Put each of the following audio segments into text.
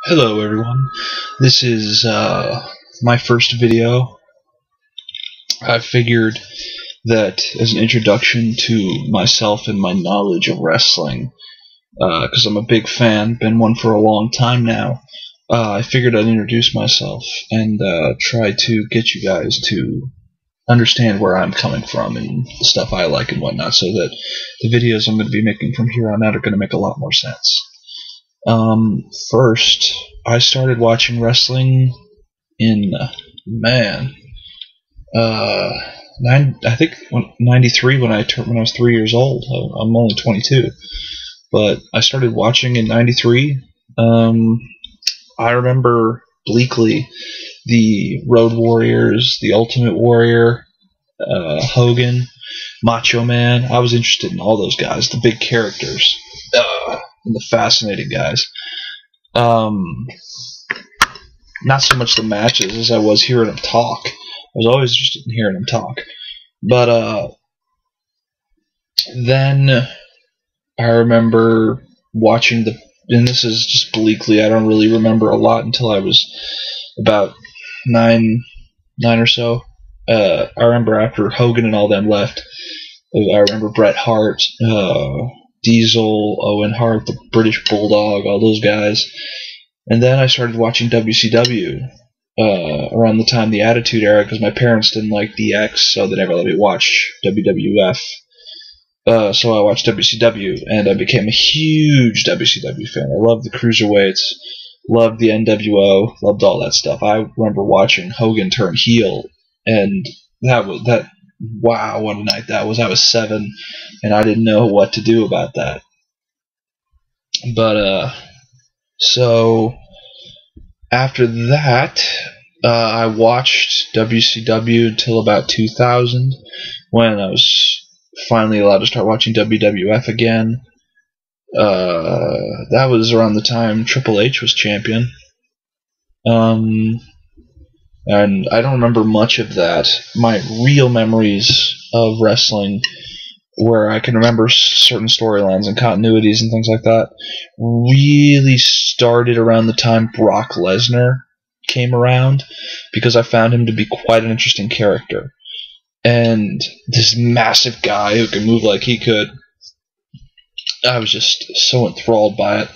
Hello everyone, this is my first video. I figured that as an introduction to myself and my knowledge of wrestling, because I'm a big fan, been one for a long time now, I figured I'd introduce myself and try to get you guys to understand where I'm coming from and the stuff I like and whatnot, so that the videos I'm going to be making from here on out are going to make a lot more sense. First, I started watching wrestling in, I think 93 when I was 3 years old. I'm only 22, but I started watching in 93. I remember bleakly the Road Warriors, the Ultimate Warrior, Hogan, Macho Man. I was interested in all those guys, the big characters, and the fascinating guys. Not so much the matches as I was hearing them talk. I was always interested in hearing them talk. But then I remember watching and this is just bleakly, I don't really remember a lot until I was about nine or so. I remember after Hogan and all them left, I remember Bret Hart, Diesel, Owen Hart, the British Bulldog, all those guys. And then I started watching WCW around the time the Attitude Era, because my parents didn't like DX, so they never let me watch WWF. So I watched WCW, and I became a huge WCW fan. I loved the Cruiserweights, loved the NWO, loved all that stuff. I remember watching Hogan turn heel, and wow, what a night that was. I was 7, and I didn't know what to do about that. But so after that, I watched WCW until about 2000, when I was finally allowed to start watching WWF again. That was around the time Triple H was champion. And I don't remember much of that. My real memories of wrestling, where I can remember certain storylines and continuities and things like that, really started around the time Brock Lesnar came around, because I found him to be quite an interesting character. And this massive guy who could move like he could, I was just so enthralled by it.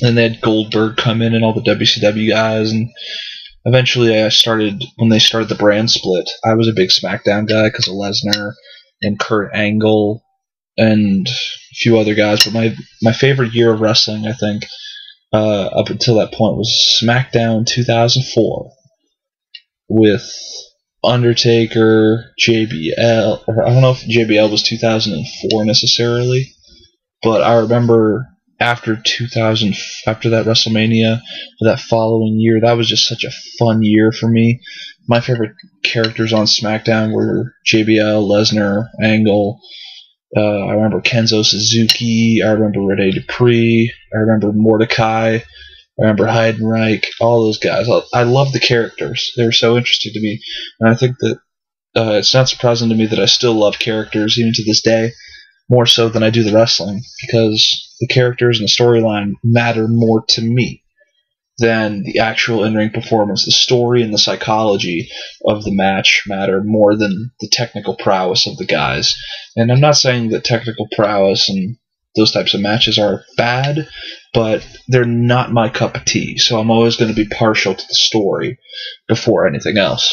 And they had Goldberg come in and all the WCW guys, and eventually when they started the brand split, I was a big SmackDown guy because of Lesnar and Kurt Angle and a few other guys. But my favorite year of wrestling, I think, up until that point, was SmackDown 2004 with Undertaker, JBL, or I don't know if JBL was 2004 necessarily, but I remember after that WrestleMania, that following year, that was just such a fun year for me. My favorite characters on SmackDown were JBL, Lesnar, Angle. I remember Kenzo Suzuki. I remember Rene Dupree. I remember Mordecai. I remember Heidenreich. All those guys. I love the characters. They were so interesting to me, and I think that it's not surprising to me that I still love characters even to this day, more so than I do the wrestling, because the characters and the storyline matter more to me than the actual in-ring performance. The story and the psychology of the match matter more than the technical prowess of the guys. And I'm not saying that technical prowess and those types of matches are bad, but they're not my cup of tea, so I'm always going to be partial to the story before anything else.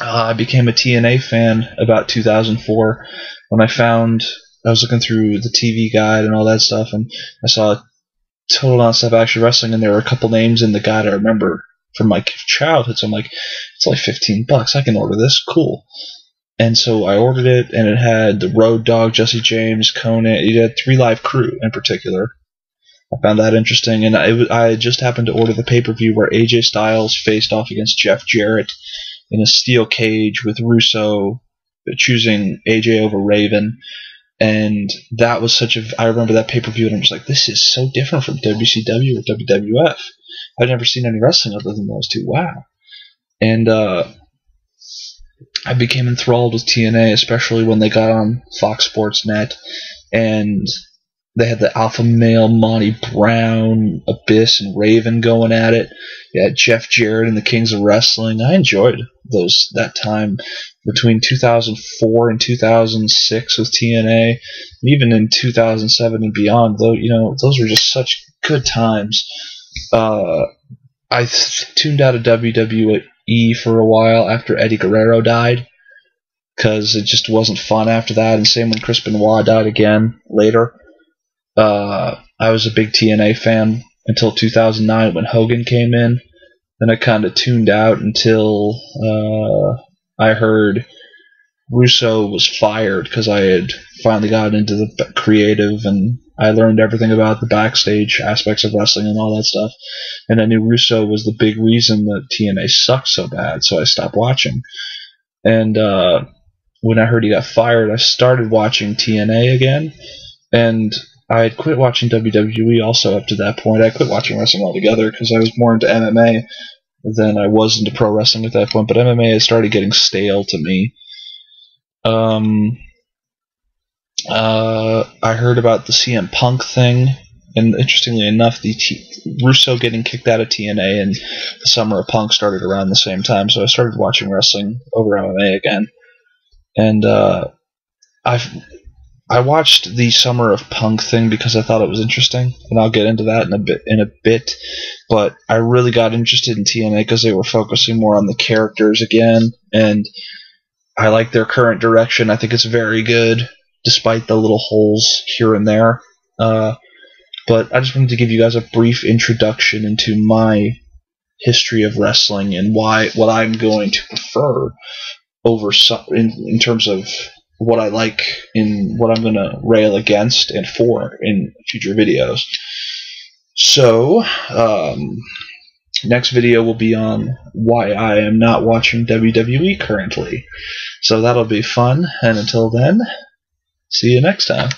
I became a TNA fan about 2004 when I was looking through the TV guide and all that stuff, and I saw Total Nonstop Action Wrestling, and there were a couple names in the guide I remember from my childhood, so I'm like, it's only $15, I can order this, cool. And so I ordered it, and it had the Road Dogg, Jesse James, Conan. It had 3 Live Crew in particular. I found that interesting, and I just happened to order the pay-per-view where AJ Styles faced off against Jeff Jarrett in a steel cage, with Russo choosing AJ over Raven. And that was I remember that pay-per-view, and I'm just like, this is so different from WCW or WWF. I've never seen any wrestling other than those two. Wow. And I became enthralled with TNA, especially when they got on Fox Sports Net, and They had the Alpha Male, Monty Brown, Abyss, and Raven going at it. You had Jeff Jarrett and the Kings of Wrestling. I enjoyed that time between 2004 and 2006 with TNA, even in 2007 and beyond. Though those were just such good times. I tuned out of WWE for a while after Eddie Guerrero died, because it just wasn't fun after that. And same when Chris Benoit died again later. I was a big TNA fan until 2009 when Hogan came in. Then I kind of tuned out until I heard Russo was fired, because I had finally gotten into the creative and I learned everything about the backstage aspects of wrestling and all that stuff. And I knew Russo was the big reason that TNA sucked so bad, so I stopped watching. And when I heard he got fired, I started watching TNA again. And I had quit watching WWE also up to that point. I quit watching wrestling altogether because I was more into MMA than I was into pro wrestling at that point. But MMA had started getting stale to me. I heard about the CM Punk thing, and interestingly enough, Russo getting kicked out of TNA and the Summer of Punk started around the same time. So I started watching wrestling over MMA again. And I watched the Summer of Punk thing because I thought it was interesting, and I'll get into that in a bit. But I really got interested in TNA because they were focusing more on the characters again, and I like their current direction. I think it's very good, despite the little holes here and there. But I just wanted to give you guys a brief introduction into my history of wrestling and what I'm going to prefer over in terms of what I like and what I'm going to rail against and for in future videos. So, next video will be on why I am not watching WWE currently. So that'll be fun, and until then, see you next time.